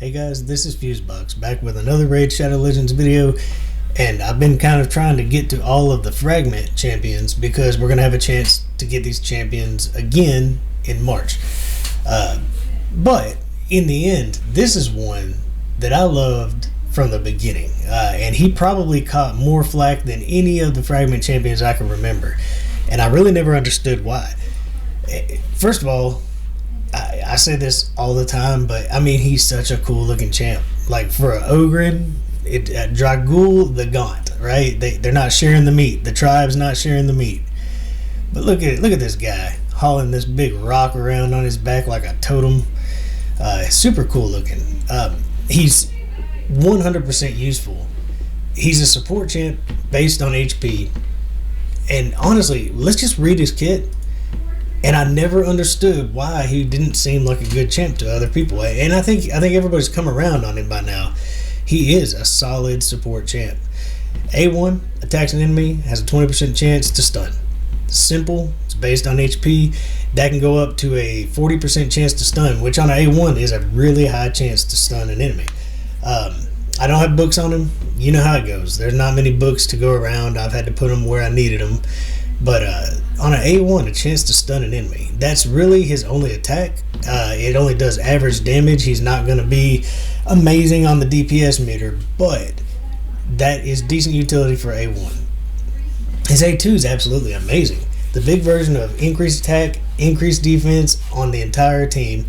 Hey guys, this is Fusebox, back with another Raid Shadow Legends video, and I've been kind of trying to get to all of the fragment champions because we're going to have a chance to get these champions again in March. But in the end, this is one that I loved from the beginning, and he probably caught more flack than any of the fragment champions I can remember, and I really never understood why. First of all, I say this all the time, but I mean, he's such a cool looking champ. Like for an Ogren, Drokgul the Gaunt, right? They're not sharing the meat. The tribe's not sharing the meat. But look at this guy hauling this big rock around on his back like a totem. Super cool looking. He's 100% useful. He's a support champ based on HP. And honestly, let's just read his kit. And I never understood why he didn't seem like a good champ to other people. And I think everybody's come around on him by now. He is a solid support champ. A1 attacks an enemy, has a 20% chance to stun. Simple. It's based on HP. That can go up to a 40% chance to stun, which on an A1 is a really high chance to stun an enemy. I don't have books on him. You know how it goes. There's not many books to go around. I've had to put them where I needed them. But on an A1, a chance to stun an enemy. That's really his only attack. It only does average damage. He's not going to be amazing on the DPS meter, but that is decent utility for A1. His A2 is absolutely amazing. The big version of increased attack, increased defense on the entire team,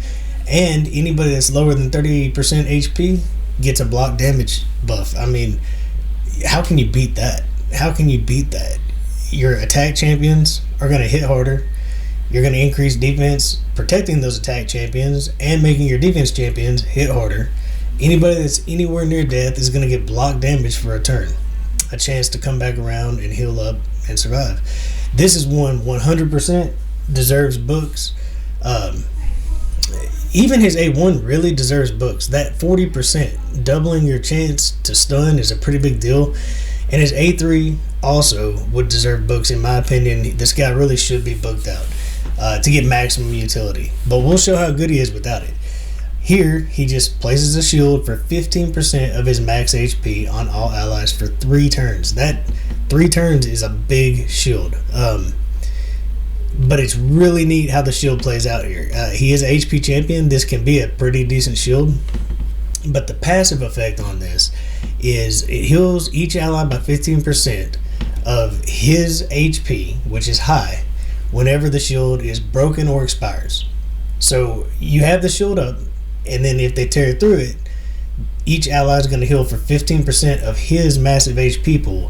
and anybody that's lower than 30% HP gets a block damage buff. I mean, how can you beat that? How can you beat that? Your attack champions are going to hit harder. You're going to increase defense, protecting those attack champions and making your defense champions hit harder. Anybody that's anywhere near death is going to get block damage for a turn. A chance to come back around and heal up and survive. This is one 100% deserves books. Even his A1 really deserves books. That 40% doubling your chance to stun is a pretty big deal. And his A3 also would deserve books, in my opinion. This guy really should be booked out to get maximum utility. But we'll show how good he is without it. Here, he just places a shield for 15% of his max HP on all allies for 3 turns. That 3 turns is a big shield. But it's really neat how the shield plays out here. He is an HP champion. This can be a pretty decent shield. But the passive effect on this is it heals each ally by 15% of his HP, which is high, whenever the shield is broken or expires. So you have the shield up, and then if they tear through it, each ally is going to heal for 15% of his massive HP pool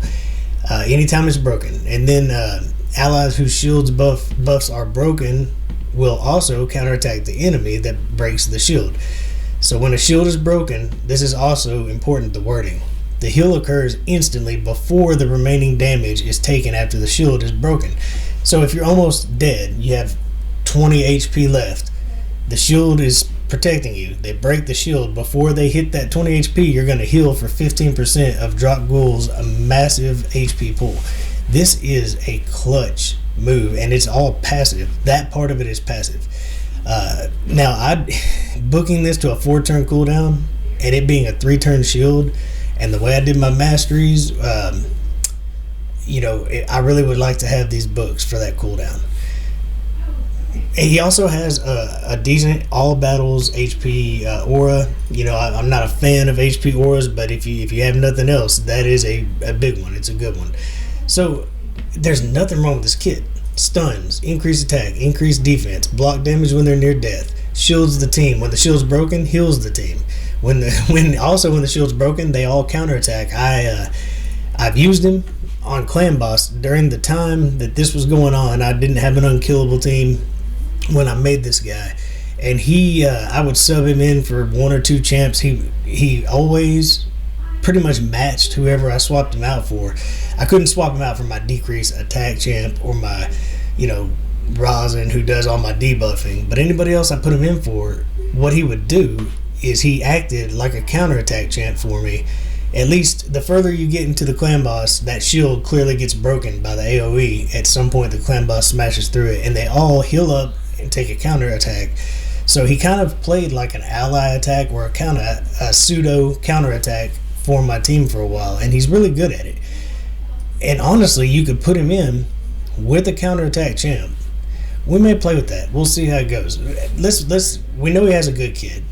anytime it's broken. And then allies whose shields buffs are broken will also counterattack the enemy that breaks the shield. So when a shield is broken, this is also important, the wording. The heal occurs instantly before the remaining damage is taken after the shield is broken. So if you're almost dead, you have 20 HP left, the shield is protecting you. They break the shield. Before they hit that 20 HP, you're going to heal for 15% of Drokgul's massive HP pool. This is a clutch move, and it's all passive. That part of it is passive. Now, booking this to a 4-turn cooldown and it being a 3-turn shield, and the way I did my masteries, I really would like to have these books for that cooldown. And he also has a decent all battles HP aura. I'm not a fan of HP auras, but if you have nothing else, that is a big one. It's a good one. So there's nothing wrong with this kit. Stuns, increased attack, increased defense, block damage when they're near death, shields the team. When the shield's broken, heals the team. When the shield's broken, they all counterattack. I've used him on Clan Boss during the time that this was going on. I didn't have an unkillable team when I made this guy, and I would sub him in for 1 or 2 champs. He always pretty much matched whoever I swapped him out for. I couldn't swap him out for my decreased attack champ or my, Rosin, who does all my debuffing. But anybody else I put him in for, what he would do is he acted like a counterattack champ for me. At least the further you get into the clan boss, that shield clearly gets broken by the AoE. At some point, the clan boss smashes through it, and they all heal up and take a counterattack. So he kind of played like an ally attack or a pseudo counter attack for my team for a while, and he's really good at it. And honestly, you could put him in with a counter attack champ. We may play with that. We'll see how it goes. We know he has a good kid.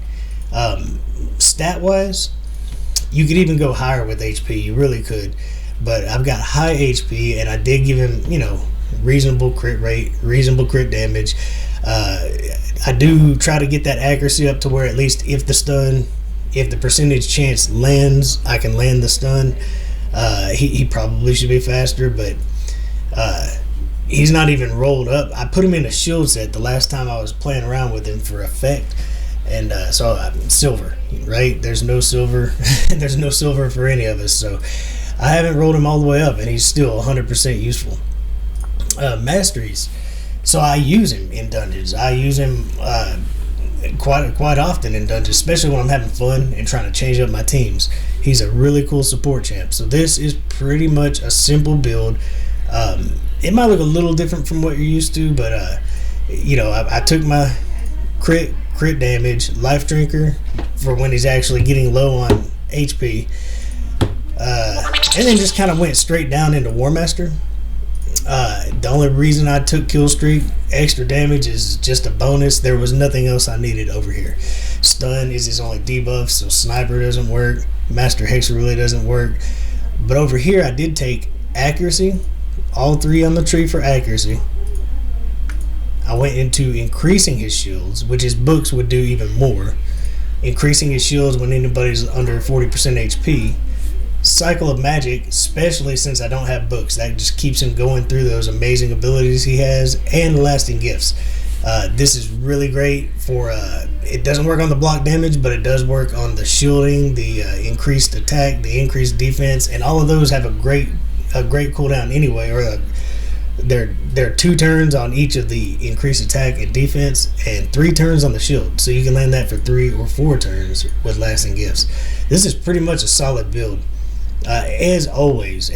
Stat wise, you could even go higher with HP. You really could. But I've got high HP, and I did give him, reasonable crit rate, reasonable crit damage. I do try to get that accuracy up to where at least if the percentage chance lands, I can land the stun. He probably should be faster, but he's not even rolled up. I put him in a shield set the last time I was playing around with him for effect, and so silver, right? There's no silver. There's no silver for any of us, so I haven't rolled him all the way up, and he's still 100% useful. Masteries. So I use him in dungeons. I use him quite often in dungeons, especially when I'm having fun and trying to change up my teams. He's a really cool support champ. So this is pretty much a simple build. It might look a little different from what you're used to, but I took my crit damage, life drinker for when he's actually getting low on HP, and then just kind of went straight down into War Master. The only reason I took kill streak, extra damage, is just a bonus. There was nothing else I needed over here. Stun is his only debuff, so sniper doesn't work. Master Hex really doesn't work. But over here I did take accuracy, all 3 on the tree for accuracy. I went into increasing his shields, which his books would do even more. Increasing his shields when anybody's under 40% HP. Cycle of Magic, especially since I don't have books, that just keeps him going through those amazing abilities he has. And Lasting Gifts. This is really great for it doesn't work on the block damage, but it does work on the shielding, the increased attack, the increased defense, and all of those have a great cooldown anyway, or they're 2 turns on each of the increased attack and defense, and 3 turns on the shield, so you can land that for 3 or 4 turns with Lasting Gifts. This is pretty much a solid build. As always,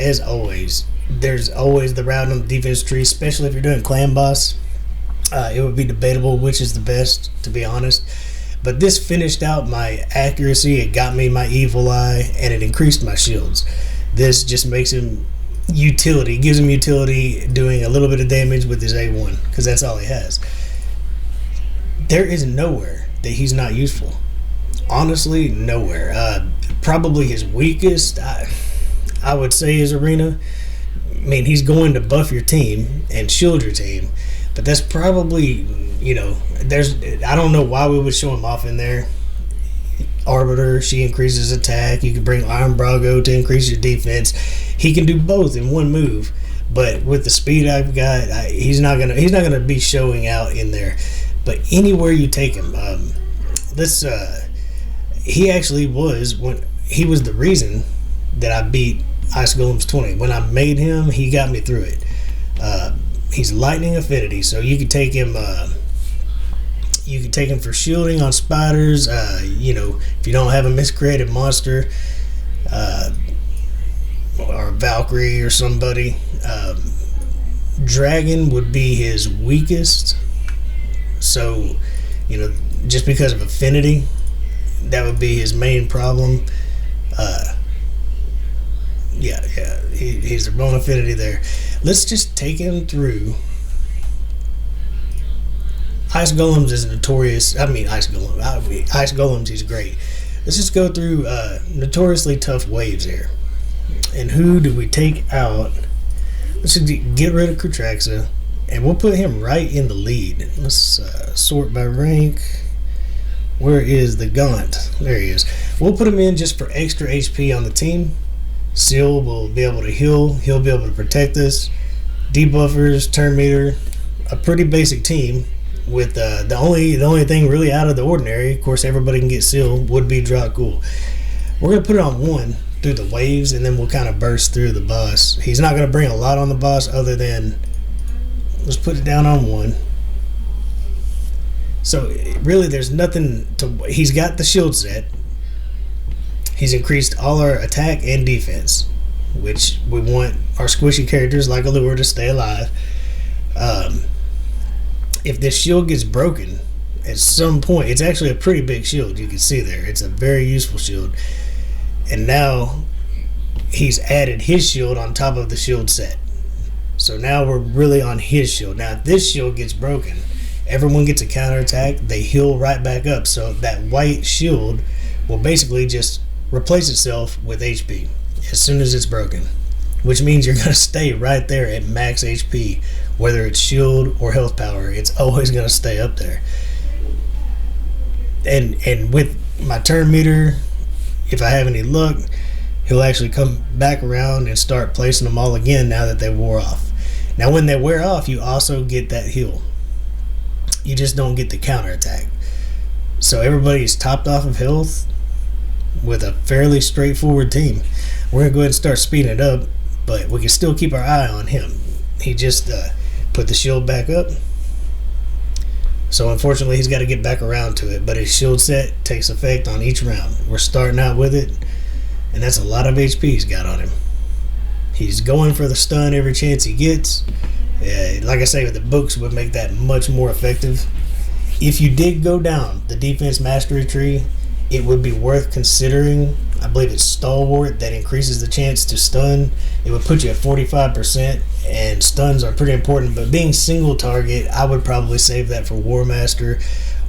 there's always the route on the defense tree, especially if you're doing clan boss. It would be debatable which is the best, to be honest. But this finished out my accuracy, it got me my evil eye, and it increased my shields. This just makes him utility, gives him utility, doing a little bit of damage with his A1, because that's all he has. There is nowhere that he's not useful. Honestly, nowhere. Probably his weakest, I would say, is Arena. I mean, he's going to buff your team and shield your team, but that's probably, I don't know why we would show him off in there. Arbiter, she increases attack. You can bring Iron Brago to increase your defense. He can do both in one move, but with the speed I've got, he's not gonna be showing out in there. But anywhere you take him, he actually was the reason that I beat Ice Golems 20. When I made him, he got me through it. He's lightning affinity, so you could take him. You can take him for shielding on spiders. If you don't have a miscreated monster, or Valkyrie or somebody, Dragon would be his weakest. So, just because of affinity, that would be his main problem. He's a bone affinity there. Let's just take him through. Ice Golems is notorious. Ice Golems, he's great. Let's just go through notoriously tough waves here. And who do we take out? Let's just get rid of Kutraxa, and we'll put him right in the lead. Let's sort by rank. Where is the Gaunt? There he is. We'll put him in just for extra HP on the team. Seal will be able to heal. He'll be able to protect us. Debuffers, turn meter. A pretty basic team. With the only thing really out of the ordinary, of course everybody can get Seal, would be Drokgul. We're going to put it on 1 through the waves, and then we'll kind of burst through the boss. He's not going to bring a lot on the boss other than, let's put it down on 1. So really there's nothing to, he's got the shield set. He's increased all our attack and defense, which we want our squishy characters like Allure to stay alive. If this shield gets broken at some point. It's actually a pretty big shield, you can see there. It's a very useful shield. And now he's added his shield on top of the shield set. So now we're really on his shield. Now if this shield gets broken, everyone gets a counterattack, they heal right back up. So that white shield will basically just replace itself with HP as soon as it's broken, which means you're going to stay right there at max HP. Whether it's shield or health power, it's always going to stay up there. And with my turn meter, if I have any luck, he'll actually come back around and start placing them all again now that they wore off. Now when they wear off, you also get that heal. You just don't get the counterattack. So everybody's topped off of health with a fairly straightforward team. We're going to go ahead and start speeding it up, but we can still keep our eye on him. He just put the shield back up. So unfortunately he's got to get back around to it, but his shield set takes effect on each round. We're starting out with it, and that's a lot of HP he's got on him. He's going for the stun every chance he gets. Like I say, the books would make that much more effective. If you did go down the defense mastery tree, it would be worth considering. I believe it's Stalwart that increases the chance to stun. It would put you at 45%, and stuns are pretty important, but being single target, I would probably save that for War Master,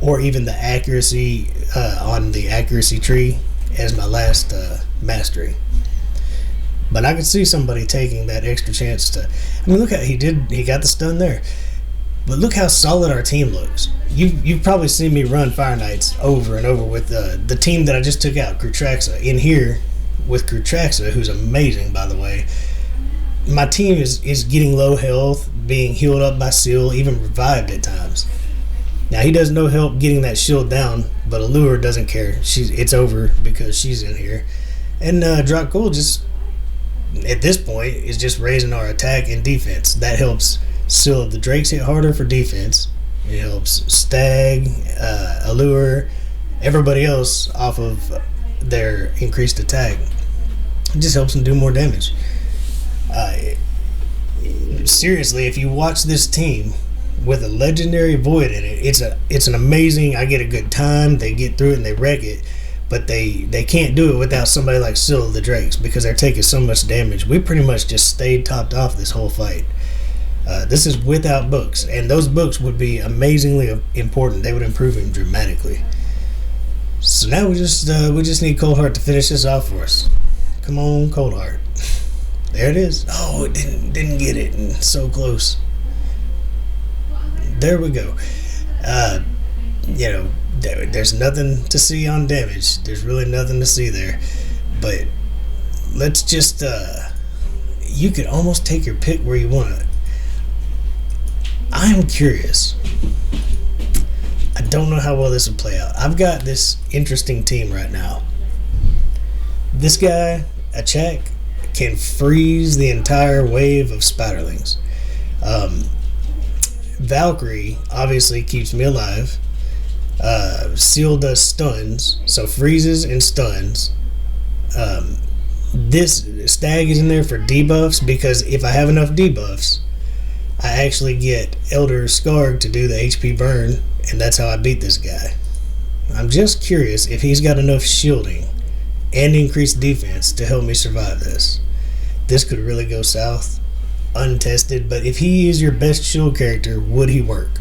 or even the accuracy on the accuracy tree as my last mastery. But I could see somebody taking that extra chance to... I mean, look how he got the stun there. But look how solid our team looks. You've probably seen me run Fire Knights over and over with the team that I just took out, Krutraxa. In here, with Krutraxa, who's amazing, by the way, my team is getting low health, being healed up by Seal, even revived at times. Now, he does no help getting that shield down, but Allure doesn't care. It's over because she's in here. And Drokgul just, at this point, is just raising our attack and defense. That helps Seal of the Drakes hit harder for defense. It helps Stag, Allure, everybody else off of their increased attack. It just helps them do more damage. Seriously, if you watch this team with a legendary Void in it, it's an amazing... I get a good time, they get through it and they wreck it, but they can't do it without somebody like Seal of the Drakes because they're taking so much damage. We pretty much just stayed topped off this whole fight. This is without books, and those books would be amazingly important. They would improve him dramatically. So now we just need Cold Heart to finish this off for us. Come on, Cold Heart. There it is. Oh, it didn't get it, and so close. There we go. There's nothing to see on damage. There's really nothing to see there. But let's just you could almost take your pick where you want it. I'm curious. I don't know how well this will play out. I've got this interesting team right now. This guy, Achak, can freeze the entire wave of spiderlings. Valkyrie obviously keeps me alive. Seal does stuns, so freezes and stuns. This Stag is in there for debuffs because if I have enough debuffs, I actually get Elder Skarg to do the HP burn, and that's how I beat this guy. I'm just curious if he's got enough shielding and increased defense to help me survive this. This could really go south, untested, but if he is your best shield character, would he work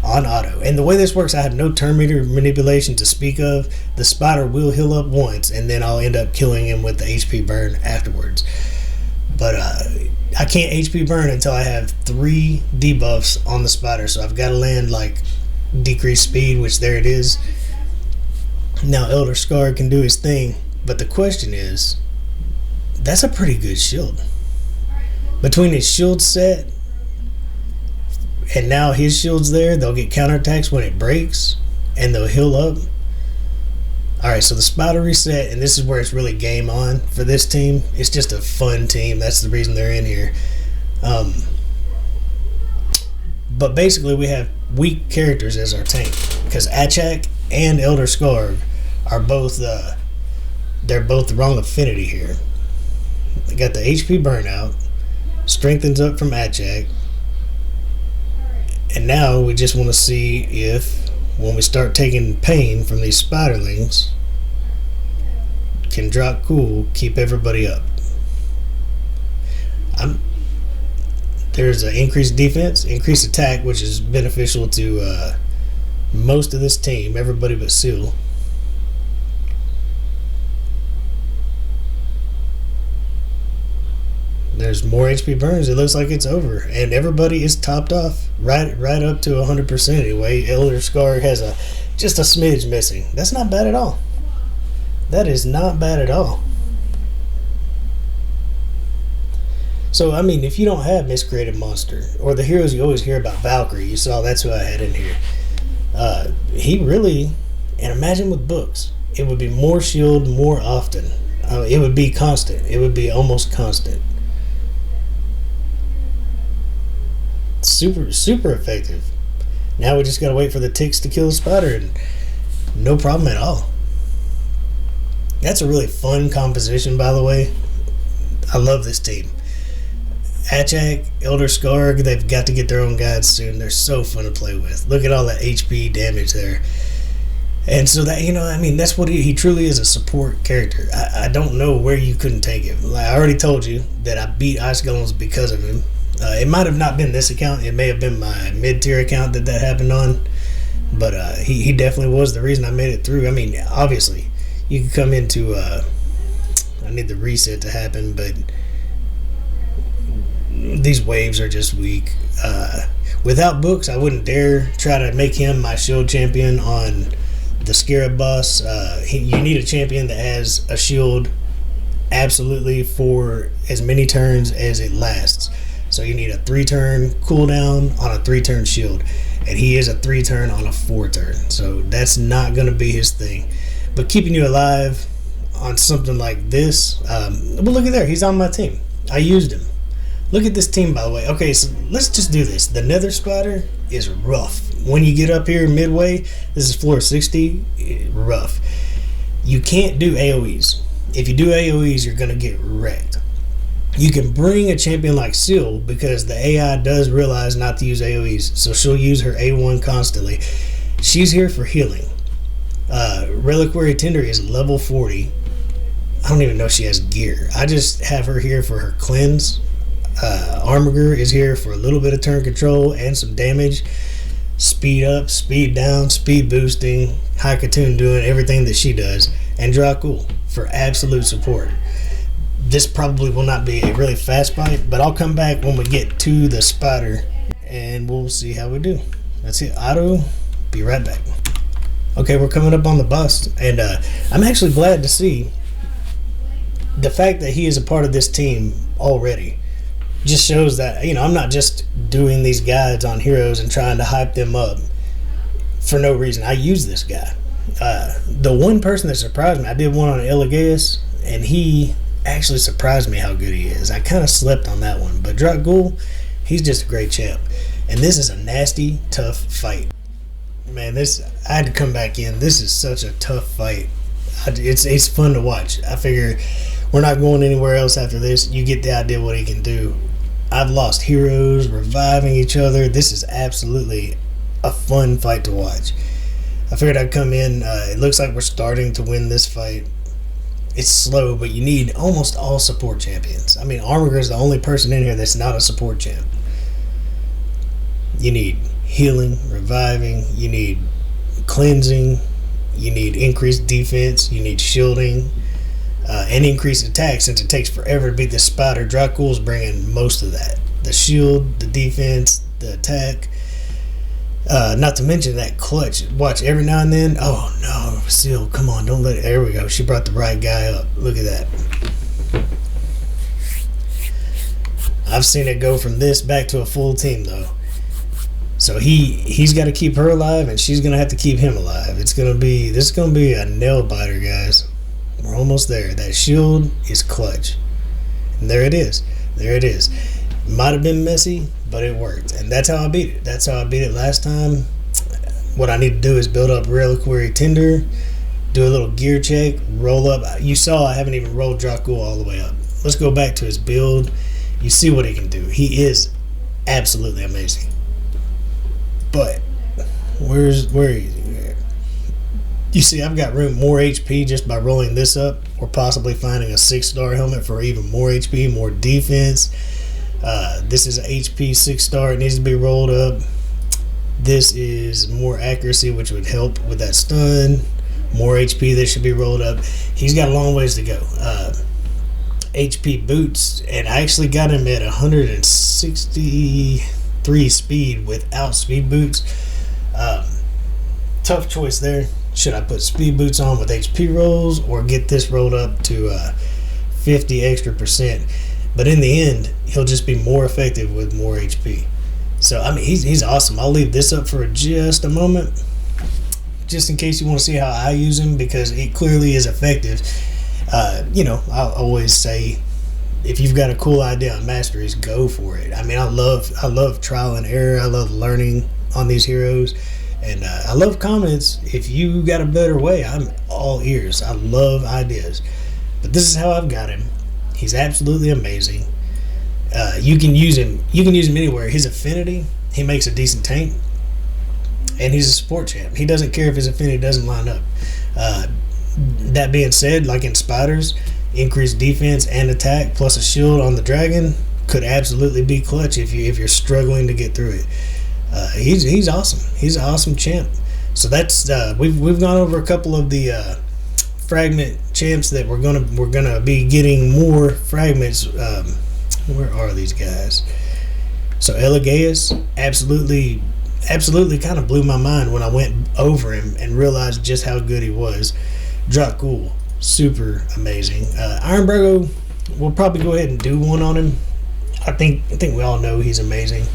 on auto? And the way this works, I have no turn meter manipulation to speak of. The spider will heal up once, and then I'll end up killing him with the HP burn afterwards. But I can't HP burn until I have 3 debuffs on the spider, so I've got to land like decreased speed, which there it is. Now Elder Scar can do his thing, but the question is, that's a pretty good shield. Between his shield set and now his shield's there, they'll get counterattacks when it breaks, and they'll heal up. Alright, so the spider reset, and this is where it's really game on for this team. It's just a fun team. That's the reason they're in here. But basically, we have weak characters as our tank, because Achak and Elder Skarg are both they're both the wrong affinity here. They got the HP burnout, strengthens up from Achak, and now we just want to see if when we start taking pain from these spiderlings, can Drokgul keep everybody up? There's an increased defense, increased attack, which is beneficial to most of this team, everybody but Seal. There's more HP burns. It looks like it's over, and everybody is topped off right up to 100% anyway. Elder Scar has just a smidge missing. That's not bad at all. That is not bad at all. So, I mean, if you don't have Miscreated Monster, or the heroes you always hear about, Valkyrie, you saw that's who I had in here. He really, and imagine with books, it would be more shield more often. It would be constant. It would be almost constant. Super effective. Now we just gotta wait for the ticks to kill the spider, and no problem at all. That's a really fun composition, by the way. I love this team. Achak, Elder Scarg, they've got to get their own guides soon. They're so fun to play with. Look at all that HP damage there. And so that, I mean, that's what he truly is, a support character. I don't know where you couldn't take him. Like I already told you that I beat Ice Golems because of him. It might have not been this account. It may have been my mid-tier account that happened on. But he definitely was the reason I made it through. I mean, obviously, you could come into... I need the reset to happen, but these waves are just weak. Without books, I wouldn't dare try to make him my shield champion on the Scarab boss. You need a champion that has a shield absolutely for as many turns as it lasts. So you need a 3-turn cooldown on a 3-turn shield, and he is a 3-turn on a 4-turn. So that's not going to be his thing. But keeping you alive on something like this, well, look at there. He's on my team. I used him. Look at this team, by the way. Okay, so let's just do this. The Nether Spider is rough. When you get up here midway, this is floor 60, rough. You can't do AoEs. If you do AoEs, you're going to get wrecked. You can bring a champion like Seal because the AI does realize not to use AoEs, so she'll use her A1 constantly. She's here for healing. Reliquary Tinder is level 40. I don't even know if she has gear. I just have her here for her cleanse. Armiger is here for a little bit of turn control and some damage. Speed up, speed down, speed boosting. Haikatun doing everything that she does. And Drokgul for absolute support. This probably will not be a really fast fight, but I'll come back when we get to the spider and we'll see how we do. That's it. Otto, be right back. Okay, we're coming up on the boss, and I'm actually glad to see the fact that he is a part of this team already. Just shows that, I'm not just doing these guides on heroes and trying to hype them up for no reason. I use this guy. The one person that surprised me, I did one on Elegaeus, and he actually surprised me how good he is. I kind of slept on that one, but Drokgul, he's just a great champ. And this is a nasty, tough fight. Man, I had to come back in. This is such a tough fight. It's fun to watch. I figure we're not going anywhere else after this. You get the idea what he can do. I've lost heroes, reviving each other. This is absolutely a fun fight to watch. I figured I'd come in. It looks like we're starting to win this fight. It's slow, but you need almost all support champions. I mean, Armiger is the only person in here that's not a support champ. You need healing, reviving, you need cleansing, you need increased defense, you need shielding, and increased attack. Since it takes forever to beat this spider, Drokgul's bringing most of that. The shield, the defense, the attack. Not to mention that clutch. Watch every now and then. Oh no, Seal, come on, don't let it. There we go. She brought the right guy up. Look at that. I've seen it go from this back to a full team though. So he's got to keep her alive, and she's gonna have to keep him alive. This is gonna be a nail biter, guys. We're almost there. That shield is clutch, and there it is. There it is. Might have been messy, but it worked, and that's how I beat it. That's how I beat it last time. What I need to do is build up Reliquary Tinder, do a little gear check, roll up. You saw I haven't even rolled Drokgul all the way up. Let's go back to his build. You see what he can do. He is absolutely amazing. But where is he? You see, I've got more HP just by rolling this up, or possibly finding a 6-star helmet for even more HP, more defense. This is an HP 6-star. It needs to be rolled up. This is more accuracy, which would help with that stun. More HP that should be rolled up. He's got a long ways to go. HP boots, and I actually got him at 163 speed without speed boots. Tough choice there. Should I put speed boots on with HP rolls or get this rolled up to 50 extra percent? But in the end, he'll just be more effective with more HP. So, I mean, he's awesome. I'll leave this up for just a moment, just in case you want to see how I use him, because it clearly is effective. I'll always say, if you've got a cool idea on masteries, go for it. I mean, I love trial and error. I love learning on these heroes. And I love comments. If you got a better way, I'm all ears. I love ideas. But this is how I've got him. He's absolutely amazing. You can use him anywhere. His affinity, he makes a decent tank. And he's a support champ. He doesn't care if his affinity doesn't line up. That being said, like in spiders, increased defense and attack plus a shield on the dragon could absolutely be clutch if you're struggling to get through it. He's awesome. He's an awesome champ. So that's we've gone over a couple of the fragment champs that we're gonna be getting more fragments. Where are these guys? So Elegaeus absolutely kind of blew my mind when I went over him and realized just how good he was. Drokgul, super amazing. Iron Burgo, we'll probably go ahead and do one on him. I think we all know he's amazing.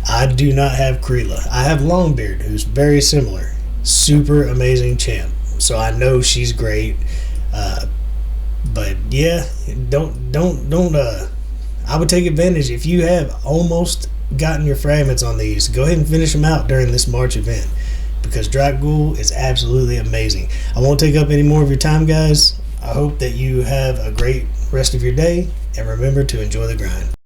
I do not have Kreela. I have Longbeard, who's very similar. Super amazing champ. So I know she's great. But yeah, don't. I would take advantage if you have almost gotten your fragments on these. Go ahead and finish them out during this March event, because Drokgul is absolutely amazing. I won't take up any more of your time, guys. I hope that you have a great rest of your day, and remember to enjoy the grind.